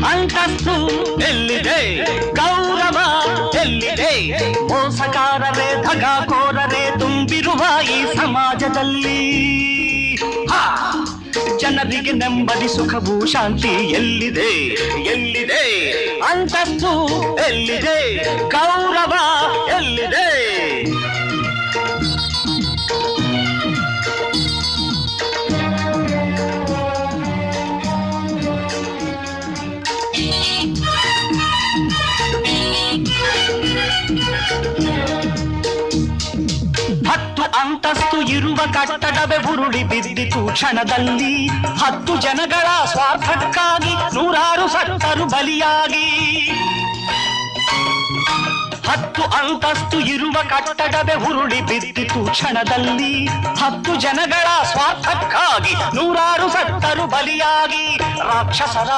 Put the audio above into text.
ಅಂತಸ್ತು ಎಲ್ಲಿದೆ, ಗೌರವ ಎಲ್ಲಿದೆ? ಮೋಸಗಾರರೇ ದಗಾಕೋರರೇ ತುಂಬಿರುವ ಈ ಸಮಾಜದಲ್ಲಿ ಜನರಿಗೆ ನೆಮ್ಮದಿ ಸುಖವೂ ಶಾಂತಿ ಎಲ್ಲಿದೆ, ಎಲ್ಲಿದೆ? ಅಂತಸ್ತು ಎಲ್ಲಿದೆ, ಗೌರವ ಎಲ್ಲಿದೆ? ಹತ್ತು ಅಂತಸ್ತು ಇರುವ ಕಟ್ಟಡವೇ ಉರುಳಿ ಬಿದ್ದಿತು ಕ್ಷಣದಲ್ಲಿ. 10 ಜನಗಳ ಸ್ವಾರ್ಥಕ್ಕಾಗಿ ನೂರಾರು ಸತ್ತರು ಬಲಿಯಾಗಿ. 10 ಅಂತಸ್ತು ಇರುವ ಕಟ್ಟಡವೇ ಉರುಳಿ ಬಿದ್ದಿತು ಕ್ಷಣದಲ್ಲಿ. 10 ಜನಗಳ ಸ್ವಾರ್ಥಕ್ಕಾಗಿ ನೂರಾರು ಸತ್ತರು ಬಲಿಯಾಗಿ. ರಾಕ್ಷಸರ